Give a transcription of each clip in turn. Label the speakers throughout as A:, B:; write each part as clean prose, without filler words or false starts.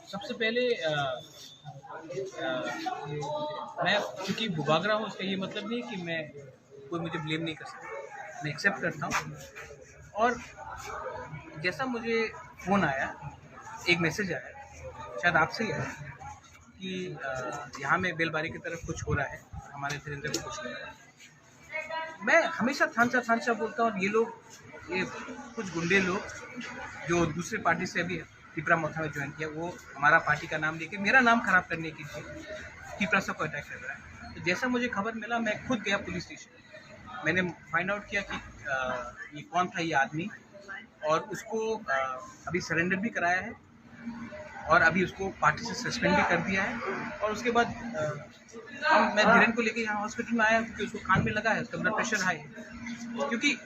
A: सबसे पहले मैं चूँकि भूभाग रहा हूँ उसका ये मतलब नहीं कि मैं कोई मुझे ब्लेम नहीं कर सकता। मैं एक्सेप्ट करता हूँ और जैसा मुझे फ़ोन आया, एक मैसेज आया, शायद आपसे ही आया कि यहाँ में बेलबारी की तरफ कुछ हो रहा है, हमारे धीरेन्द्र को कुछ हो रहा है। मैं हमेशा थानसा बोलता हूँ और ये कुछ गुंडे लोग जो दूसरे पार्टी से अभी टिपरा मोथा में ज्वाइन किया, वो हमारा पार्टी का नाम लेके मेरा नाम खराब करने के लिए टिपरा को अटैक कर रहा है। तो जैसा मुझे खबर मिला, मैं खुद गया पुलिस स्टेशन। मैंने फाइंड आउट किया कि ये कौन था ये आदमी, और उसको अभी सरेंडर भी कराया है और अभी उसको पार्टी से सस्पेंड भी कर दिया है। और उसके बाद मैं धीरेन को लेके यहाँ हॉस्पिटल में आया क्योंकि उसको कान में लगा है, उसका ब्लड प्रेशर हाई है। क्योंकि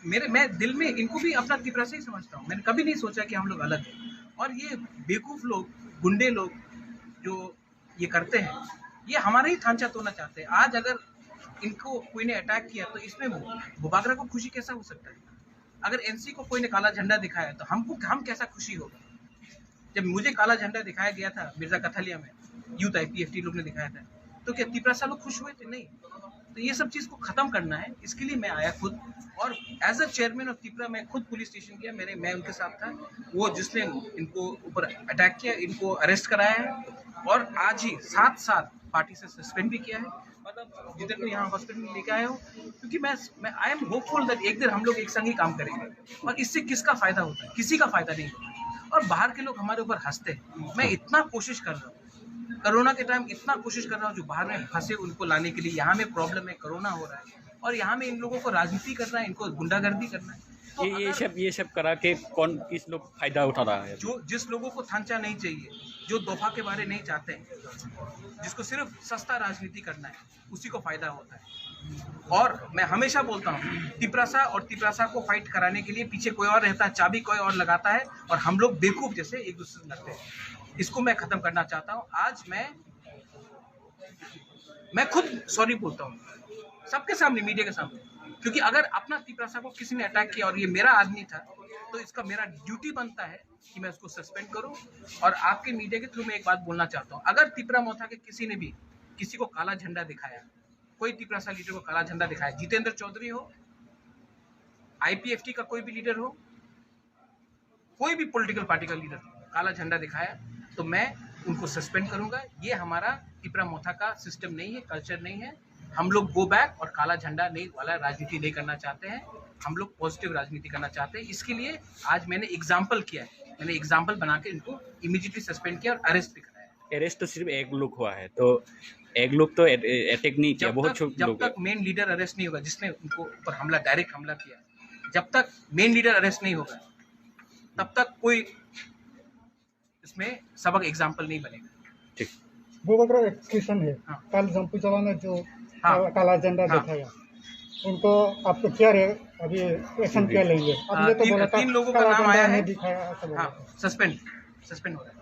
A: मैं दिल में इनको भी अपना टिपरा से ही समझता हूँ। मैंने कभी नहीं सोचा कि हम लोग अलग हैं। और ये बेवकूफ़ लोग, गुंडे लोग जो ये करते हैं, ये हमारा ही थांचा तोड़ना चाहते हैं। आज अगर इनको कोई ने अटैक किया तो इसमें भूभागरा को खुशी कैसा हो सकता है? अगर एनसी को कोई ने काला झंडा दिखाया तो हम कैसा खुशी होगा? जब मुझे काला झंडा दिखाया गया था मिर्जा कथलिया में, यूथ IPFT लोग ने दिखाया था, तो क्या तिपरासा लोग खुश हुए थे? नहीं। तो ये सब चीज़ को ख़त्म करना है, इसके लिए मैं आया खुद। और as a chairman of Tipra मैं खुद पुलिस स्टेशन गया, मैं उनके साथ था। वो जिसने इनको ऊपर अटैक किया, इनको अरेस्ट कराया है और आज ही साथ पार्टी से सस्पेंड भी किया है। मतलब जिधर को यहाँ हॉस्पिटल में लेके आया हूँ, क्योंकि मैं आई एम होपफुल दैट एक दिन हम लोग एक संग ही काम करेंगे और इससे किसका फ़ायदा होता है? किसी का फ़ायदा नहीं होता। और बाहर के लोग हमारे ऊपर हंसते हैं। मैं इतना कोशिश कर रहा हूँ, कोरोना के टाइम इतना कोशिश कर रहा हूँ, जो बाहर में फंसे उनको लाने के लिए। यहाँ में प्रॉब्लम है, कोरोना हो रहा है और यहाँ में इन लोगों को राजनीति करना है, इनको गुंडागर्दी करना है। तो
B: ये सब करा के कौन किस लोग फायदा उठा रहा है?
A: जो जिस लोगों को थांचा नहीं चाहिए, जो दोफा के बारे नहीं चाहते हैं, जिसको सिर्फ सस्ता राजनीति करना है, उसी को फायदा होता है। और मैं हमेशा बोलता हूँ, तिपरासा को फाइट कराने के लिए पीछे कोई और रहता है, चाबी कोई और लगाता है और हम लोग बेवकूफ जैसे एक दूसरे से लड़ते हैं। इसको मैं खत्म करना चाहता हूँ। आज मैं खुद सॉरी बोलता हूँ सबके सामने, मीडिया के सामने, क्योंकि अगर अपना तिपरासा को किसी ने अटैक किया और ये मेरा आदमी था, तो इसका मेरा ड्यूटी बनता है कि मैं उसको सस्पेंड करूं। और आपके मीडिया के थ्रू मैं एक बात बोलना चाहता हूं, अगर तिपरा मोथा के किसी ने भी किसी को काला झंडा दिखाया, कोई तिपरासा लीडर को काला झंडा दिखाया, जितेंद्र चौधरी हो, IPFT का कोई भी लीडर हो, कोई भी पॉलिटिकल पार्टी का लीडर काला झंडा दिखाया, तो मैं उनको सस्पेंड करूंगा। ये हमारा तिपरा मोथा का सिस्टम नहीं है, कल्चर नहीं है। हम लोग गो बैक और काला झंडा नहीं वाला राजनीति नहीं करना चाहते हैं। हम लोग पॉजिटिव राजनीति करना चाहते हैं। इसके लिए आज मैंने एग्जाम्पल किया है, मैंने एग्जाम्पल बना के इनको इमीडिएटली सस्पेंड किया और अरेस्ट भी कराया।
B: अरेस्ट तो सिर्फ एक लोग हुआ है, तो एक लोग तो अटैक नहीं किया, बहुत
A: जब तक मेन लीडर अरेस्ट नहीं होगा, जिसने उनको ऊपर हमला, डायरेक्ट हमला किया, जब तक मेन लीडर अरेस्ट नहीं होगा, तब तक कोई इसमें सबक एग्जाम्पल नहीं बनेगा।
B: ठीक।
C: भूभागरा एक किसान है।
A: हाँ।
C: कल जंपुचला ने जो
A: हाँ।
C: काला झंडा
A: हाँ।
C: दिखाया, उनको आपको क्या अभी एक्शन क्या लेंगे? अब ये तो बोला था
A: 3 लोगों का
C: काला
A: नाम
C: झंडा
A: आया
C: नहीं
A: है।
C: दिखाया, ऐसा बोला
A: हाँ,
C: था।
A: सस्पेंड हो रहा है।